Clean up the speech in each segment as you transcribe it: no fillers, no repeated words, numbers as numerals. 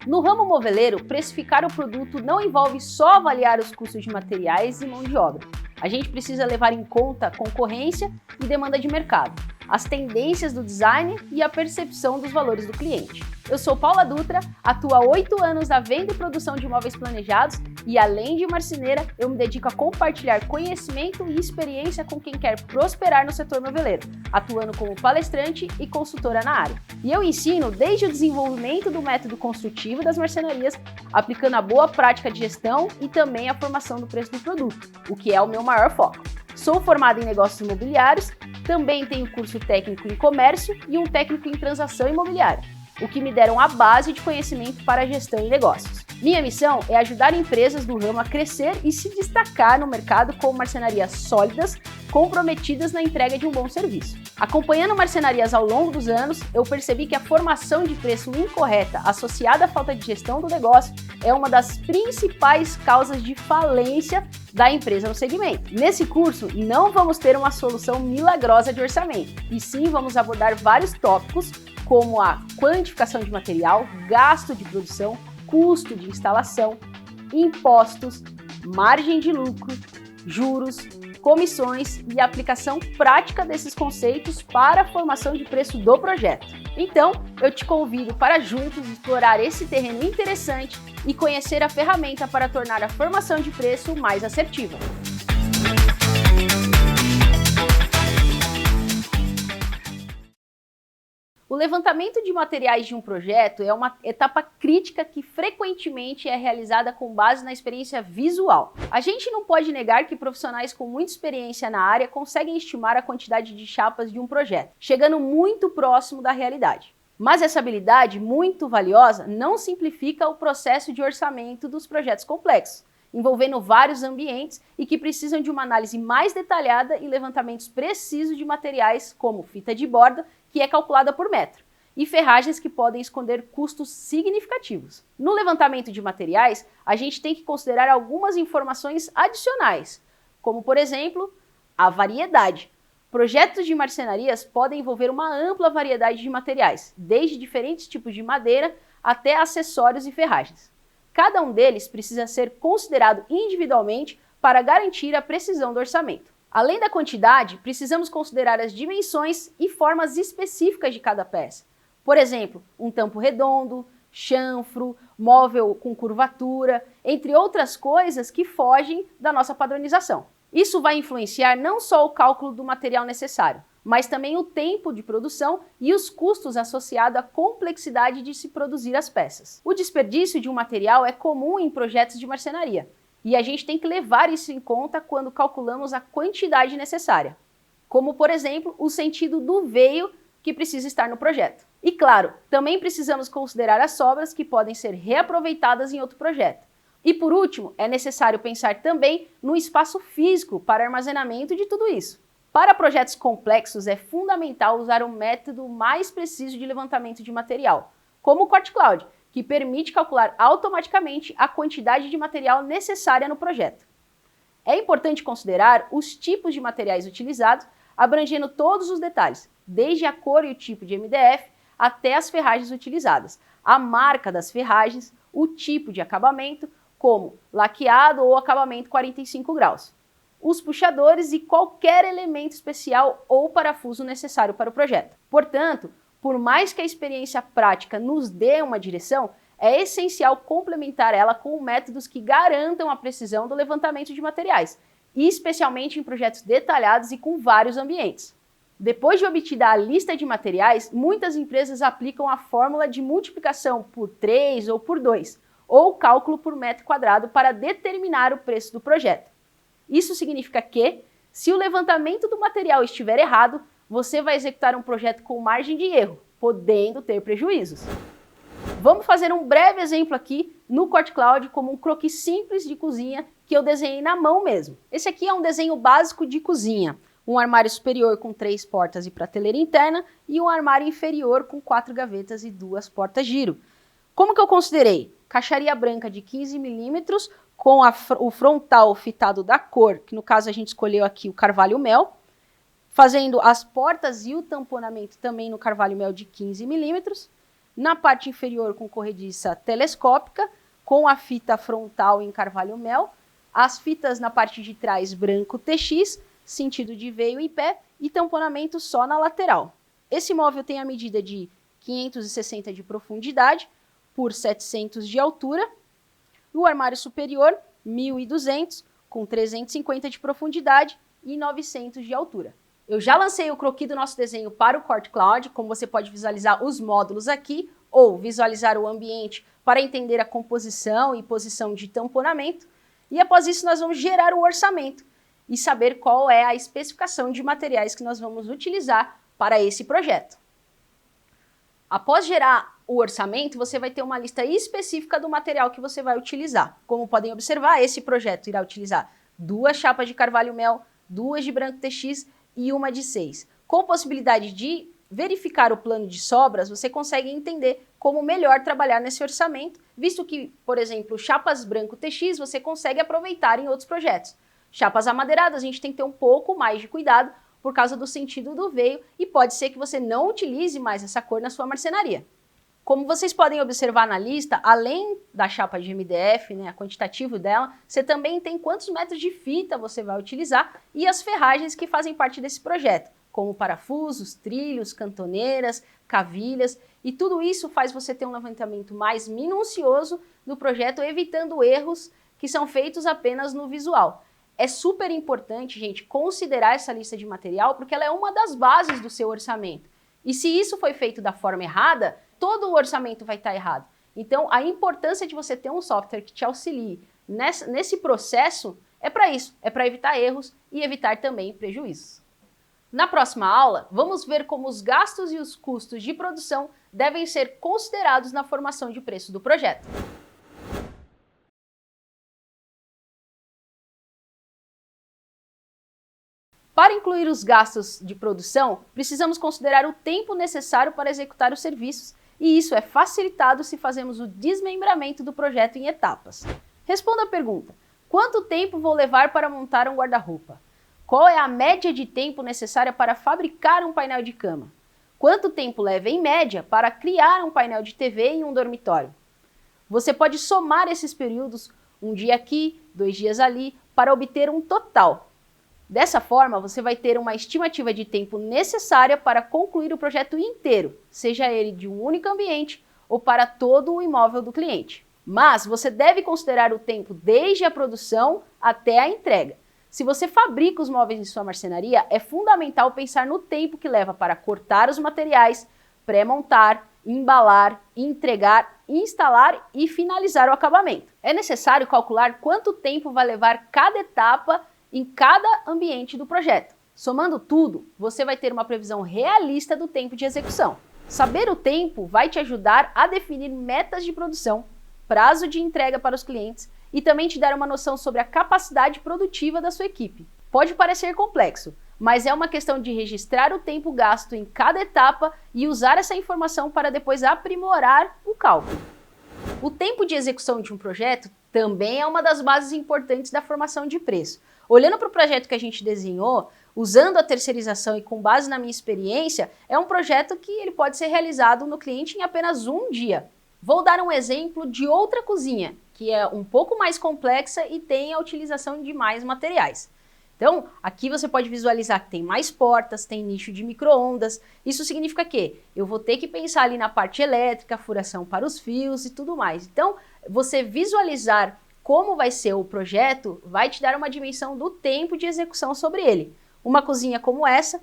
No ramo moveleiro, precificar o produto não envolve só avaliar os custos de materiais e mão de obra. A gente precisa levar em conta concorrência e demanda de mercado, as tendências do design e a percepção dos valores do cliente. Eu sou Paula Dutra, atuo há 8 anos na venda e produção de imóveis planejados e, além de marceneira, eu me dedico a compartilhar conhecimento e experiência com quem quer prosperar no setor moveleiro, atuando como palestrante e consultora na área. E eu ensino desde o desenvolvimento do método construtivo das marcenarias, aplicando a boa prática de gestão e também a formação do preço do produto, o que é o meu maior foco. Sou formada em negócios imobiliários, também tenho curso técnico em comércio e um técnico em transação imobiliária, o que me deram a base de conhecimento para a gestão e negócios. Minha missão é ajudar empresas do ramo a crescer e se destacar no mercado com marcenarias sólidas, comprometidas na entrega de um bom serviço. Acompanhando marcenarias ao longo dos anos, eu percebi que a formação de preço incorreta associada à falta de gestão do negócio é uma das principais causas de falência da empresa no segmento. Nesse curso, não vamos ter uma solução milagrosa de orçamento, e sim vamos abordar vários tópicos, como a quantificação de material, gasto de produção, custo de instalação, impostos, margem de lucro, juros, comissões e a aplicação prática desses conceitos para a formação de preço do projeto. Então, eu te convido para juntos explorar esse terreno interessante e conhecer a ferramenta para tornar a formação de preço mais assertiva. O levantamento de materiais de um projeto é uma etapa crítica que frequentemente é realizada com base na experiência visual. A gente não pode negar que profissionais com muita experiência na área conseguem estimar a quantidade de chapas de um projeto, chegando muito próximo da realidade. Mas essa habilidade, muito valiosa, não simplifica o processo de orçamento dos projetos complexos, envolvendo vários ambientes e que precisam de uma análise mais detalhada e levantamentos precisos de materiais como fita de borda, que é calculada por metro, e ferragens que podem esconder custos significativos. No levantamento de materiais, a gente tem que considerar algumas informações adicionais, como, por exemplo, a variedade. Projetos de marcenarias podem envolver uma ampla variedade de materiais, desde diferentes tipos de madeira até acessórios e ferragens. Cada um deles precisa ser considerado individualmente para garantir a precisão do orçamento. Além da quantidade, precisamos considerar as dimensões e formas específicas de cada peça. Por exemplo, um tampo redondo, chanfro, móvel com curvatura, entre outras coisas que fogem da nossa padronização. Isso vai influenciar não só o cálculo do material necessário, mas também o tempo de produção e os custos associados à complexidade de se produzir as peças. O desperdício de um material é comum em projetos de marcenaria, e a gente tem que levar isso em conta quando calculamos a quantidade necessária, como, por exemplo, o sentido do veio que precisa estar no projeto. E claro, também precisamos considerar as sobras que podem ser reaproveitadas em outro projeto. E por último, é necessário pensar também no espaço físico para armazenamento de tudo isso. Para projetos complexos, é fundamental usar um método mais preciso de levantamento de material, como o Corte Cloud, que permite calcular automaticamente a quantidade de material necessária no projeto. É importante considerar os tipos de materiais utilizados, abrangendo todos os detalhes, desde a cor e o tipo de MDF até as ferragens utilizadas, a marca das ferragens, o tipo de acabamento, como laqueado ou acabamento 45 graus, os puxadores e qualquer elemento especial ou parafuso necessário para o projeto. Portanto, por mais que a experiência prática nos dê uma direção, é essencial complementar ela com métodos que garantam a precisão do levantamento de materiais, especialmente em projetos detalhados e com vários ambientes. Depois de obtida a lista de materiais, muitas empresas aplicam a fórmula de multiplicação por 3 ou por 2, ou cálculo por metro quadrado para determinar o preço do projeto. Isso significa que, se o levantamento do material estiver errado, você vai executar um projeto com margem de erro, podendo ter prejuízos. Vamos fazer um breve exemplo aqui no Corte Cloud como um croquis simples de cozinha que eu desenhei na mão mesmo. Esse aqui é um desenho básico de cozinha. Um armário superior com 3 portas e prateleira interna e um armário inferior com 4 gavetas e 2 portas giro. Como que eu considerei? Caixaria branca de 15 milímetros com o frontal fitado da cor, que no caso a gente escolheu aqui o carvalho mel, fazendo as portas e o tamponamento também no carvalho mel de 15 milímetros, na parte inferior com corrediça telescópica, com a fita frontal em carvalho mel, as fitas na parte de trás branco TX, sentido de veio em pé e tamponamento só na lateral. Esse móvel tem a medida de 560 de profundidade por 700 de altura. O armário superior, 1.200, com 350 de profundidade e 900 de altura. Eu já lancei o croquis do nosso desenho para o Corte Cloud, como você pode visualizar os módulos aqui, ou visualizar o ambiente para entender a composição e posição de tamponamento. E após isso nós vamos gerar o orçamento e saber qual é a especificação de materiais que nós vamos utilizar para esse projeto. Após gerar o orçamento, você vai ter uma lista específica do material que você vai utilizar. Como podem observar, esse projeto irá utilizar 2 chapas de carvalho mel, 2 de branco TX e uma de 6. Com possibilidade de verificar o plano de sobras, você consegue entender como melhor trabalhar nesse orçamento, visto que, por exemplo, chapas branco TX você consegue aproveitar em outros projetos. Chapas amadeiradas a gente tem que ter um pouco mais de cuidado por causa do sentido do veio e pode ser que você não utilize mais essa cor na sua marcenaria. Como vocês podem observar na lista, além da chapa de MDF, né, a quantitativo dela, você também tem quantos metros de fita você vai utilizar e as ferragens que fazem parte desse projeto, como parafusos, trilhos, cantoneiras, cavilhas, e tudo isso faz você ter um levantamento mais minucioso do projeto, evitando erros que são feitos apenas no visual. É super importante, gente, considerar essa lista de material, porque ela é uma das bases do seu orçamento. E se isso foi feito da forma errada, todo o orçamento vai estar errado. Então, a importância de você ter um software que te auxilie nesse processo é para isso, é para evitar erros e evitar também prejuízos. Na próxima aula, vamos ver como os gastos e os custos de produção devem ser considerados na formação de preço do projeto. Para incluir os gastos de produção, precisamos considerar o tempo necessário para executar os serviços, e isso é facilitado se fazemos o desmembramento do projeto em etapas. Responda a pergunta: quanto tempo vou levar para montar um guarda-roupa? Qual é a média de tempo necessária para fabricar um painel de cama? Quanto tempo leva, em média, para criar um painel de TV em um dormitório? Você pode somar esses períodos, um dia aqui, 2 dias ali, para obter um total. Dessa forma, você vai ter uma estimativa de tempo necessária para concluir o projeto inteiro, seja ele de um único ambiente ou para todo o imóvel do cliente. Mas você deve considerar o tempo desde a produção até a entrega. Se você fabrica os móveis em sua marcenaria, é fundamental pensar no tempo que leva para cortar os materiais, pré-montar, embalar, entregar, instalar e finalizar o acabamento. É necessário calcular quanto tempo vai levar cada etapa em cada ambiente do projeto. Somando tudo, você vai ter uma previsão realista do tempo de execução. Saber o tempo vai te ajudar a definir metas de produção, prazo de entrega para os clientes e também te dar uma noção sobre a capacidade produtiva da sua equipe. Pode parecer complexo, mas é uma questão de registrar o tempo gasto em cada etapa e usar essa informação para depois aprimorar o cálculo. O tempo de execução de um projeto também é uma das bases importantes da formação de preço. Olhando para o projeto que a gente desenhou, usando a terceirização e com base na minha experiência, é um projeto que ele pode ser realizado no cliente em apenas um dia. Vou dar um exemplo de outra cozinha, que é um pouco mais complexa e tem a utilização de mais materiais. Então, aqui você pode visualizar que tem mais portas, tem nicho de micro-ondas. Isso significa que eu vou ter que pensar ali na parte elétrica, furação para os fios e tudo mais. Então, você visualizar como vai ser o projeto vai te dar uma dimensão do tempo de execução sobre ele. Uma cozinha como essa,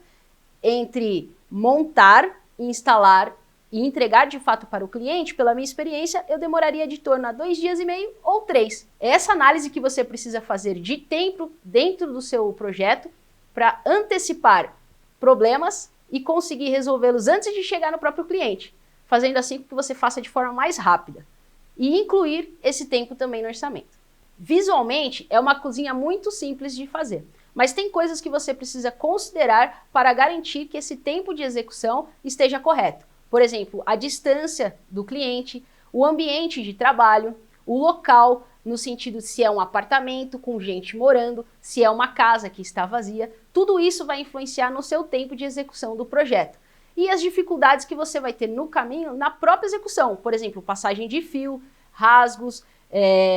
entre montar, instalar e entregar de fato para o cliente, pela minha experiência, eu demoraria de torno a 2 dias e meio ou 3. É essa análise que você precisa fazer de tempo dentro do seu projeto para antecipar problemas e conseguir resolvê-los antes de chegar no próprio cliente, fazendo assim com que você faça de forma mais rápida. E incluir esse tempo também no orçamento. Visualmente, é uma cozinha muito simples de fazer, mas tem coisas que você precisa considerar para garantir que esse tempo de execução esteja correto. Por exemplo, a distância do cliente, o ambiente de trabalho, o local, no sentido de se é um apartamento com gente morando, se é uma casa que está vazia, tudo isso vai influenciar no seu tempo de execução do projeto. e as dificuldades que você vai ter no caminho na própria execução. Por exemplo, passagem de fio, rasgos,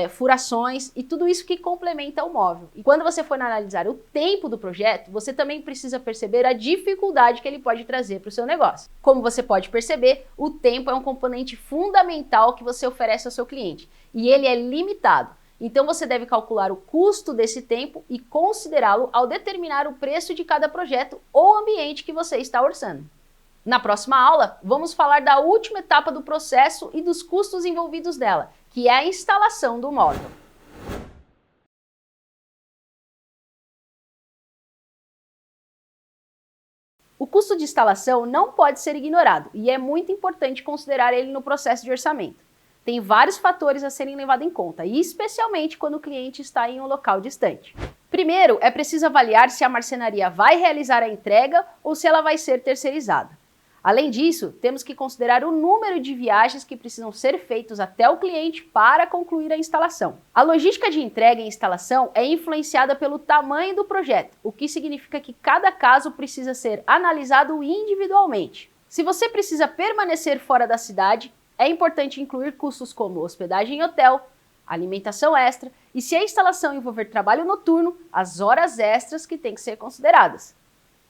furações e tudo isso que complementa o móvel. E quando você for analisar o tempo do projeto, você também precisa perceber a dificuldade que ele pode trazer para o seu negócio. Como você pode perceber, o tempo é um componente fundamental que você oferece ao seu cliente e ele é limitado. Então você deve calcular o custo desse tempo e considerá-lo ao determinar o preço de cada projeto ou ambiente que você está orçando. Na próxima aula, vamos falar da última etapa do processo e dos custos envolvidos nela, que é a instalação do móvel. O custo de instalação não pode ser ignorado e é muito importante considerar ele no processo de orçamento. Tem vários fatores a serem levados em conta, e especialmente quando o cliente está em um local distante. Primeiro, é preciso avaliar se a marcenaria vai realizar a entrega ou se ela vai ser terceirizada. Além disso, temos que considerar o número de viagens que precisam ser feitos até o cliente para concluir a instalação. A logística de entrega e instalação é influenciada pelo tamanho do projeto, o que significa que cada caso precisa ser analisado individualmente. Se você precisa permanecer fora da cidade, é importante incluir custos como hospedagem em hotel, alimentação extra e, se a instalação envolver trabalho noturno, as horas extras que têm que ser consideradas.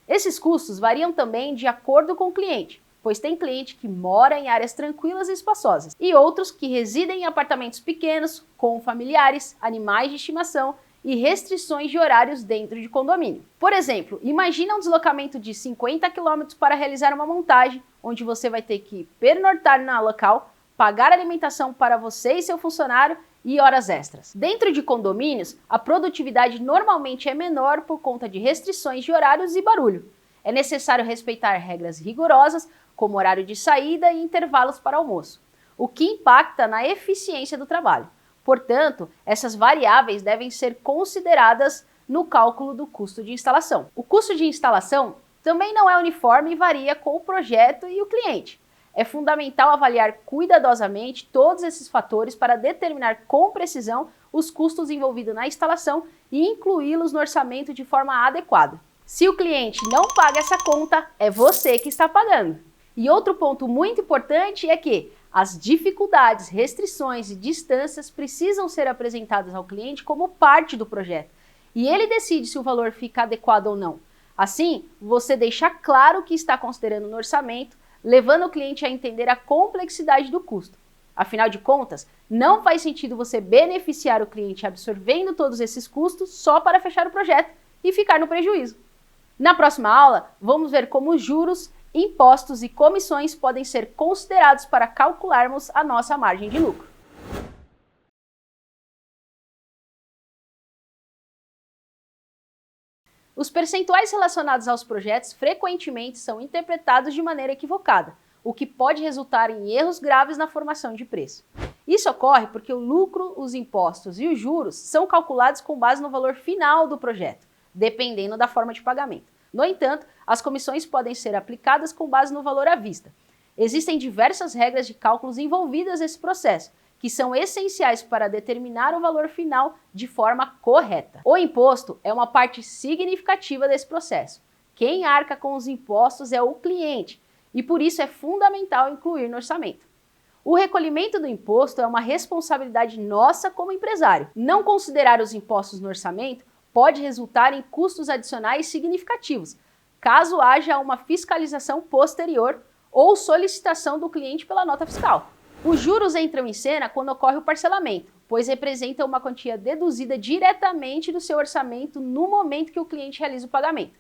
Esses custos variam também de acordo com o cliente, pois tem cliente que mora em áreas tranquilas e espaçosas e outros que residem em apartamentos pequenos, com familiares, animais de estimação e restrições de horários dentro de condomínio. Por exemplo, imagina um deslocamento de 50 km para realizar uma montagem, onde você vai ter que pernoitar no local, pagar alimentação para você e seu funcionário e horas extras. Dentro de condomínios, a produtividade normalmente é menor por conta de restrições de horários e barulho. É necessário respeitar regras rigorosas, como horário de saída e intervalos para almoço, o que impacta na eficiência do trabalho. Portanto, essas variáveis devem ser consideradas no cálculo do custo de instalação. O custo de instalação também não é uniforme e varia com o projeto e o cliente. É fundamental avaliar cuidadosamente todos esses fatores para determinar com precisão os custos envolvidos na instalação e incluí-los no orçamento de forma adequada. Se o cliente não paga essa conta, é você que está pagando. E outro ponto muito importante é que as dificuldades, restrições e distâncias precisam ser apresentadas ao cliente como parte do projeto, e ele decide se o valor fica adequado ou não. Assim, você deixa claro o que está considerando no orçamento, levando o cliente a entender a complexidade do custo. Afinal de contas, não faz sentido você beneficiar o cliente absorvendo todos esses custos só para fechar o projeto e ficar no prejuízo. Na próxima aula, vamos ver como juros, impostos e comissões podem ser considerados para calcularmos a nossa margem de lucro. Os percentuais relacionados aos projetos frequentemente são interpretados de maneira equivocada, o que pode resultar em erros graves na formação de preço. Isso ocorre porque o lucro, os impostos e os juros são calculados com base no valor final do projeto, dependendo da forma de pagamento. No entanto, as comissões podem ser aplicadas com base no valor à vista. Existem diversas regras de cálculos envolvidas nesse processo, que são essenciais para determinar o valor final de forma correta. O imposto é uma parte significativa desse processo. Quem arca com os impostos é o cliente, e por isso é fundamental incluir no orçamento. O recolhimento do imposto é uma responsabilidade nossa como empresário. Não considerar os impostos no orçamento pode resultar em custos adicionais significativos, caso haja uma fiscalização posterior ou solicitação do cliente pela nota fiscal. Os juros entram em cena quando ocorre o parcelamento, pois representam uma quantia deduzida diretamente do seu orçamento no momento que o cliente realiza o pagamento,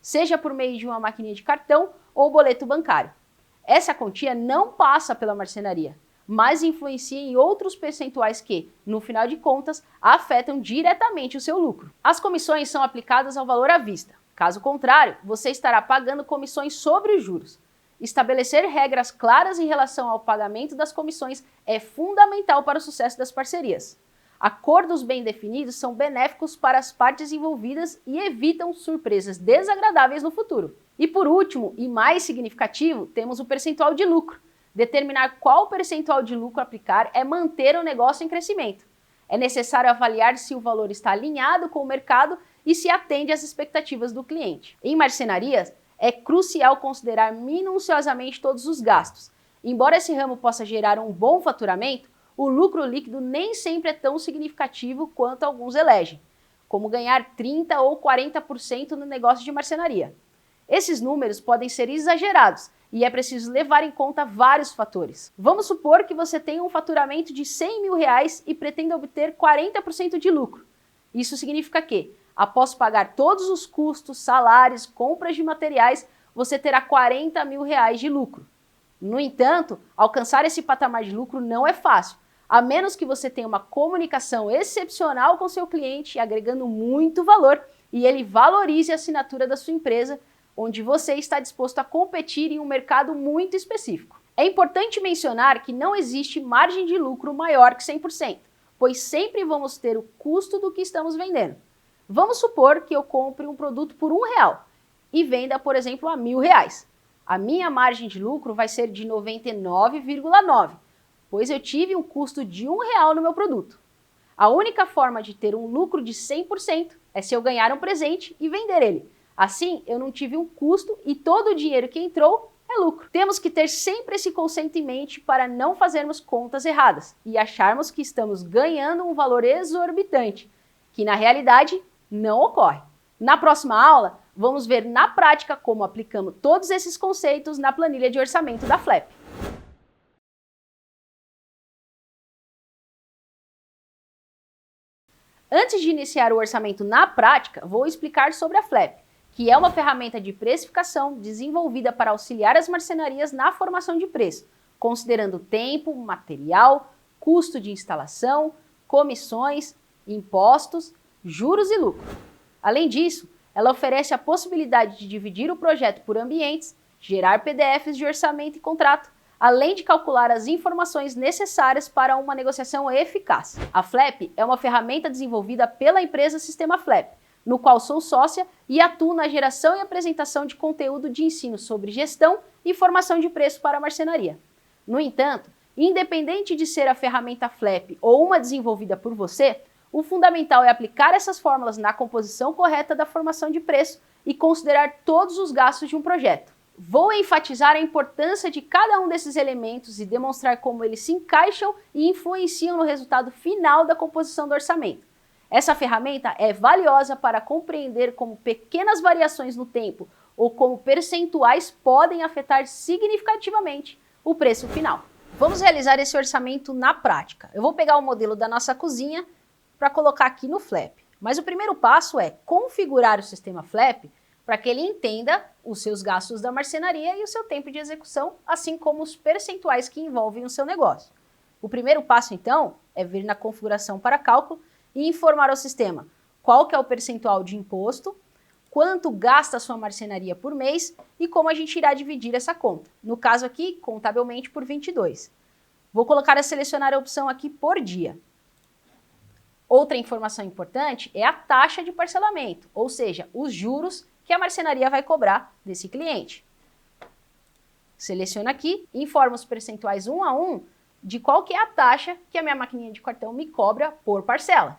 seja por meio de uma maquininha de cartão ou boleto bancário. Essa quantia não passa pela marcenaria, mas influencia em outros percentuais que, no final de contas, afetam diretamente o seu lucro. As comissões são aplicadas ao valor à vista. Caso contrário, você estará pagando comissões sobre os juros. Estabelecer regras claras em relação ao pagamento das comissões é fundamental para o sucesso das parcerias. Acordos bem definidos são benéficos para as partes envolvidas e evitam surpresas desagradáveis no futuro. E por último, e mais significativo, temos o percentual de lucro. Determinar qual percentual de lucro aplicar é manter o negócio em crescimento. É necessário avaliar se o valor está alinhado com o mercado e se atende às expectativas do cliente. Em marcenarias, é crucial considerar minuciosamente todos os gastos. Embora esse ramo possa gerar um bom faturamento, o lucro líquido nem sempre é tão significativo quanto alguns elegem, como ganhar 30% ou 40% no negócio de marcenaria. Esses números podem ser exagerados e é preciso levar em conta vários fatores. Vamos supor que você tenha um faturamento de R$100 mil e pretenda obter 40% de lucro. Isso significa que, após pagar todos os custos, salários, compras de materiais, você terá R$40 mil de lucro. No entanto, alcançar esse patamar de lucro não é fácil, a menos que você tenha uma comunicação excepcional com seu cliente, agregando muito valor, e ele valorize a assinatura da sua empresa, onde você está disposto a competir em um mercado muito específico. É importante mencionar que não existe margem de lucro maior que 100%, pois sempre vamos ter o custo do que estamos vendendo. Vamos supor que eu compre um produto por R$1 e venda, por exemplo, a R$1.000. A minha margem de lucro vai ser de 99,9%, pois eu tive um custo de R$1 no meu produto. A única forma de ter um lucro de 100% é se eu ganhar um presente e vender ele. Assim, eu não tive um custo e todo o dinheiro que entrou é lucro. Temos que ter sempre esse conceito em mente para não fazermos contas erradas e acharmos que estamos ganhando um valor exorbitante, que na realidade não ocorre. Na próxima aula, vamos ver na prática como aplicamos todos esses conceitos na planilha de orçamento da FLEP. Antes de iniciar o orçamento na prática, vou explicar sobre a FLEP, que é uma ferramenta de precificação desenvolvida para auxiliar as marcenarias na formação de preço, considerando tempo, material, custo de instalação, comissões, impostos, juros e lucro. Além disso, ela oferece a possibilidade de dividir o projeto por ambientes, gerar PDFs de orçamento e contrato, além de calcular as informações necessárias para uma negociação eficaz. A FLEP é uma ferramenta desenvolvida pela empresa Sistema FLEP, no qual sou sócia e atuo na geração e apresentação de conteúdo de ensino sobre gestão e formação de preço para a marcenaria. No entanto, independente de ser a ferramenta FLEP ou uma desenvolvida por você, o fundamental é aplicar essas fórmulas na composição correta da formação de preço e considerar todos os gastos de um projeto. Vou enfatizar a importância de cada um desses elementos e demonstrar como eles se encaixam e influenciam no resultado final da composição do orçamento. Essa ferramenta é valiosa para compreender como pequenas variações no tempo ou como percentuais podem afetar significativamente o preço final. Vamos realizar esse orçamento na prática. Eu vou pegar o modelo da nossa cozinha para colocar aqui no FLEP. Mas o primeiro passo é configurar o sistema FLEP para que ele entenda os seus gastos da marcenaria e o seu tempo de execução, assim como os percentuais que envolvem o seu negócio. O primeiro passo, então, é vir na configuração para cálculo e informar ao sistema qual que é o percentual de imposto, quanto gasta a sua marcenaria por mês e como a gente irá dividir essa conta. No caso aqui, contabilmente por 22. Vou colocar a selecionar a opção aqui por dia. Outra informação importante é a taxa de parcelamento, ou seja, os juros que a marcenaria vai cobrar desse cliente. Seleciono aqui, informo os percentuais um a um de qual que é a taxa que a minha maquininha de cartão me cobra por parcela.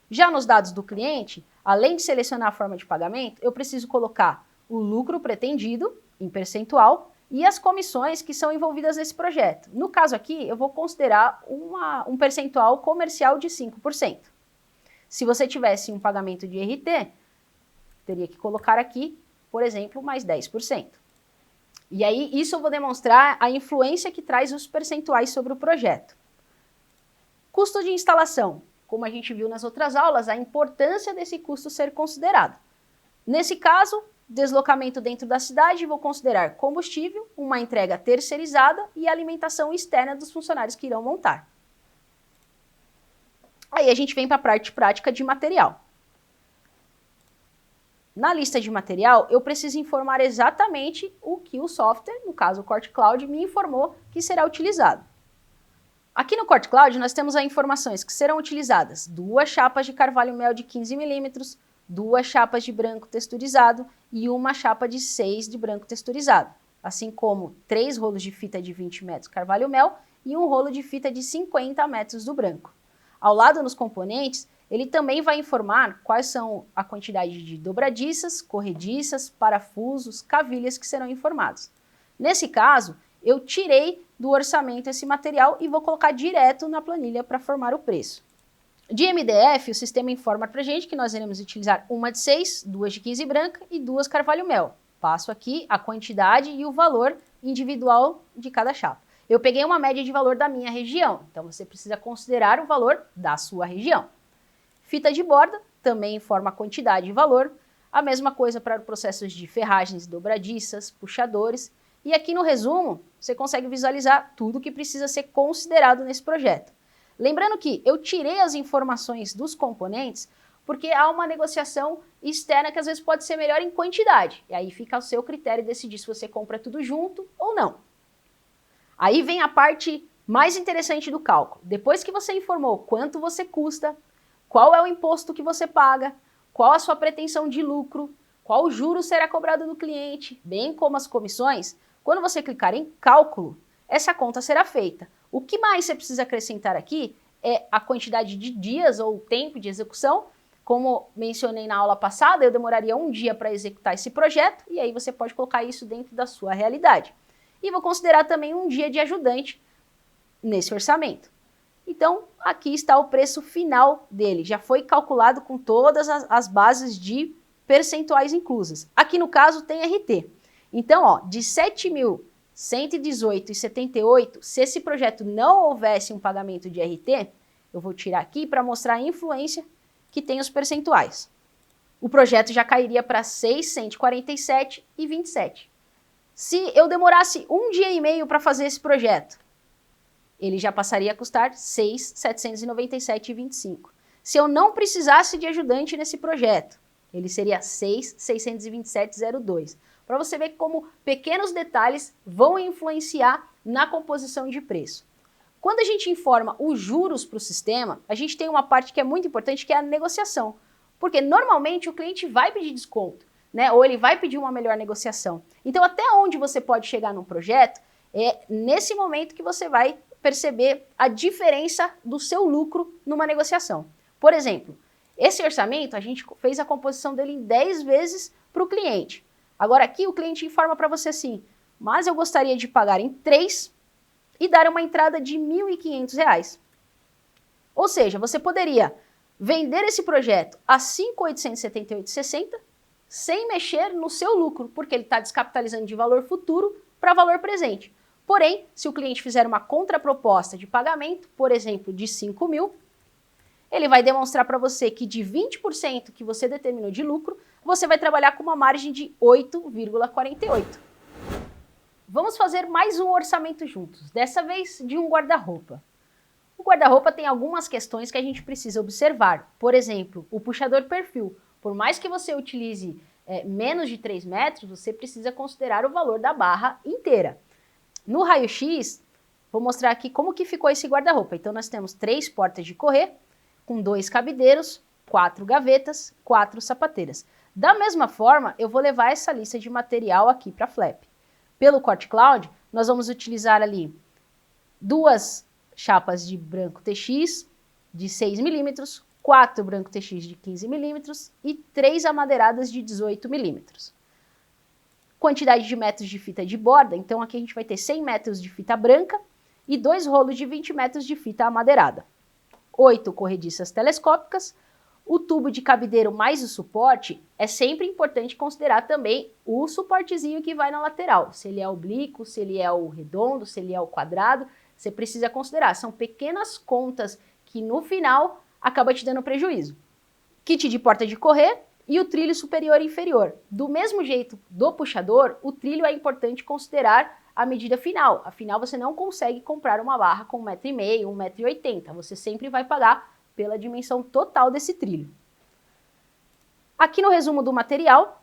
Já nos dados do cliente, além de selecionar a forma de pagamento, eu preciso colocar o lucro pretendido em percentual e as comissões que são envolvidas nesse projeto. No caso aqui, eu vou considerar um percentual comercial de 5%. Se você tivesse um pagamento de RT, teria que colocar aqui, por exemplo, mais 10%. E aí, isso eu vou demonstrar a influência que traz os percentuais sobre o projeto. Custo de instalação. Como a gente viu nas outras aulas, a importância desse custo ser considerado. Nesse caso, deslocamento dentro da cidade, vou considerar combustível, uma entrega terceirizada e alimentação externa dos funcionários que irão montar. Aí a gente vem para a parte prática de material. Na lista de material, eu preciso informar exatamente o que o software, no caso o Corte Cloud, me informou que será utilizado. Aqui no Corte Cloud, nós temos as informações que serão utilizadas 2 chapas de carvalho mel de 15 mm, 2 chapas de branco texturizado e 1 chapa de 6 de branco texturizado, assim como 3 rolos de fita de 20 metros carvalho mel e um rolo de fita de 50 metros do branco. Ao lado nos componentes, ele também vai informar quais são a quantidade de dobradiças, corrediças, parafusos, cavilhas que serão informados. Nesse caso, eu tirei do orçamento esse material e vou colocar direto na planilha para formar o preço. De MDF, o sistema informa para a gente que nós iremos utilizar uma de 6, 2 de 15 branca e 2 carvalho mel. Passo aqui a quantidade e o valor individual de cada chapa. Eu peguei uma média de valor da minha região, então você precisa considerar o valor da sua região. Fita de borda também informa a quantidade e valor, a mesma coisa para processos de ferragens dobradiças, puxadores, e aqui no resumo você consegue visualizar tudo que precisa ser considerado nesse projeto. Lembrando que eu tirei as informações dos componentes porque há uma negociação externa que às vezes pode ser melhor em quantidade, e aí fica ao seu critério decidir se você compra tudo junto ou não. Aí vem a parte mais interessante do cálculo. Depois que você informou quanto você custa, qual é o imposto que você paga, qual a sua pretensão de lucro, qual o juro será cobrado do cliente, bem como as comissões, quando você clicar em cálculo, essa conta será feita. O que mais você precisa acrescentar aqui é a quantidade de dias ou tempo de execução. Como mencionei na aula passada, eu demoraria 1 dia para executar esse projeto, e aí você pode colocar isso dentro da sua realidade. E vou considerar também 1 dia de ajudante nesse orçamento. Então, aqui está o preço final dele. Já foi calculado com todas as bases de percentuais inclusas. Aqui no caso tem RT. Então, ó, de 7.118,78, se esse projeto não houvesse um pagamento de RT, eu vou tirar aqui para mostrar a influência que tem os percentuais. O projeto já cairia para 647,27. Se eu demorasse 1 dia e meio para fazer esse projeto, ele já passaria a custar 6.797,25. Se eu não precisasse de ajudante nesse projeto, ele seria 6.627,02. Para você ver como pequenos detalhes vão influenciar na composição de preço. Quando a gente informa os juros para o sistema, a gente tem uma parte que é muito importante, que é a negociação. Porque normalmente o cliente vai pedir desconto, né? Ou ele vai pedir uma melhor negociação. Então, até onde você pode chegar num projeto, é nesse momento que você vai perceber a diferença do seu lucro numa negociação. Por exemplo, esse orçamento, a gente fez a composição dele em 10 vezes para o cliente. Agora aqui o cliente informa para você assim, mas eu gostaria de pagar em 3 e dar uma entrada de R$ 1.500. Ou seja, você poderia vender esse projeto a R$ 5.878,60 sem mexer no seu lucro, porque ele está descapitalizando de valor futuro para valor presente. Porém, se o cliente fizer uma contraproposta de pagamento, por exemplo, de 5 mil, ele vai demonstrar para você que de 20% que você determinou de lucro, você vai trabalhar com uma margem de 8,48. Vamos fazer mais um orçamento juntos, dessa vez de um guarda-roupa. O guarda-roupa tem algumas questões que a gente precisa observar. Por exemplo, o puxador perfil. Por mais que você utilize menos de 3 metros, você precisa considerar o valor da barra inteira. No raio-x, vou mostrar aqui como que ficou esse guarda-roupa. Então, nós temos 3 portas de correr, com 2 cabideiros, 4 gavetas, 4 sapateiras. Da mesma forma, eu vou levar essa lista de material aqui para a Flap. Pelo Corte Cloud, nós vamos utilizar ali 2 chapas de branco TX de 6 milímetros, 4 branco TX de 15 milímetros e 3 amadeiradas de 18 milímetros. Quantidade de metros de fita de borda, então aqui a gente vai ter 100 metros de fita branca e 2 rolos de 20 metros de fita amadeirada. 8 corrediças telescópicas, o tubo de cabideiro mais o suporte, é sempre importante considerar também o suportezinho que vai na lateral, se ele é oblíquo, se ele é o redondo, se ele é o quadrado, você precisa considerar, são pequenas contas que no final acaba te dando prejuízo. Kit de porta de correr e o trilho superior e inferior. Do mesmo jeito do puxador, o trilho é importante considerar a medida final. Afinal, você não consegue comprar uma barra com 1,5 m, 1,80 m. Você sempre vai pagar pela dimensão total desse trilho. Aqui no resumo do material,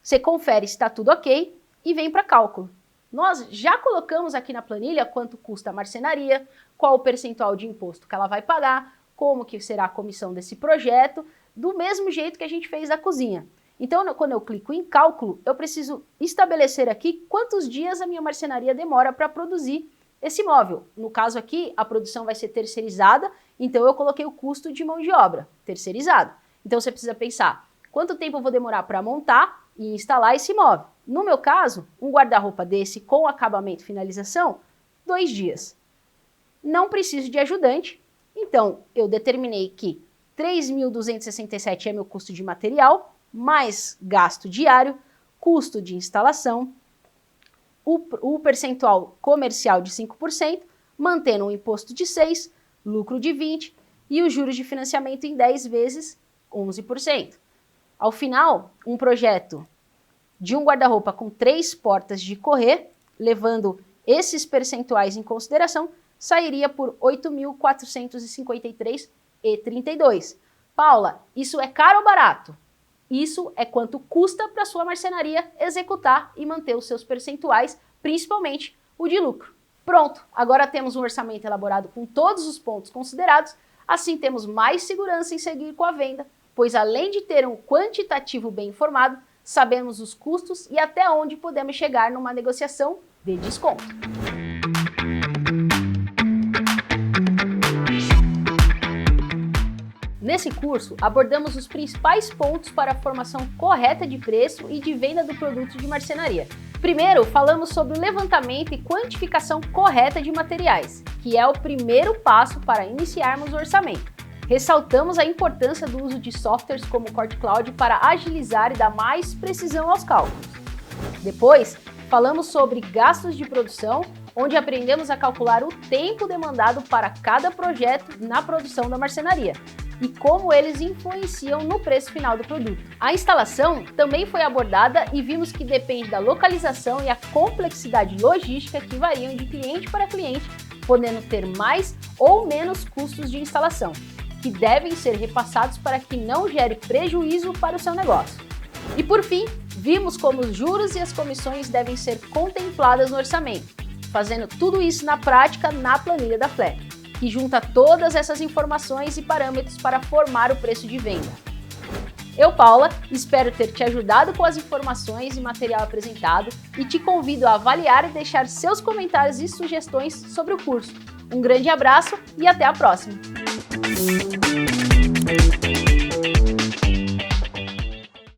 você confere se está tudo ok e vem para cálculo. Nós já colocamos aqui na planilha quanto custa a marcenaria, qual o percentual de imposto que ela vai pagar, como que será a comissão desse projeto, do mesmo jeito que a gente fez da cozinha. Então, quando eu clico em cálculo, eu preciso estabelecer aqui quantos dias a minha marcenaria demora para produzir esse móvel. No caso aqui, a produção vai ser terceirizada, Então eu coloquei o custo de mão de obra, terceirizado. Então você precisa pensar, quanto tempo eu vou demorar para montar e instalar esse móvel? No meu caso, um guarda-roupa desse com acabamento e finalização, 2 dias. Não preciso de ajudante, então eu determinei que 3.267 é meu custo de material, mais gasto diário, custo de instalação, o percentual comercial de 5%, mantendo um imposto de 6%, lucro de 20% e os juros de financiamento em 10 vezes, 11%. Ao final, um projeto de um guarda-roupa com 3 portas de correr, levando esses percentuais em consideração, sairia por R$ 8.453,32. Paula, isso é caro ou barato? Isso é quanto custa para sua marcenaria executar e manter os seus percentuais, principalmente o de lucro. Pronto, agora temos um orçamento elaborado com todos os pontos considerados, assim temos mais segurança em seguir com a venda, pois além de ter um quantitativo bem informado, sabemos os custos e até onde podemos chegar numa negociação de desconto. Nesse curso, abordamos os principais pontos para a formação correta de preço e de venda do produto de marcenaria. Primeiro, falamos sobre o levantamento e quantificação correta de materiais, que é o primeiro passo para iniciarmos o orçamento. Ressaltamos a importância do uso de softwares como o CortCloud para agilizar e dar mais precisão aos cálculos. Depois, falamos sobre gastos de produção, onde aprendemos a calcular o tempo demandado para cada projeto na produção da marcenaria e como eles influenciam no preço final do produto. A instalação também foi abordada e vimos que depende da localização e a complexidade logística que variam de cliente para cliente, podendo ter mais ou menos custos de instalação, que devem ser repassados para que não gere prejuízo para o seu negócio. E por fim, vimos como os juros e as comissões devem ser contempladas no orçamento, fazendo tudo isso na prática na planilha da Fleck, que junta todas essas informações e parâmetros para formar o preço de venda. Eu, Paula, espero ter te ajudado com as informações e material apresentado e te convido a avaliar e deixar seus comentários e sugestões sobre o curso. Um grande abraço e até a próxima!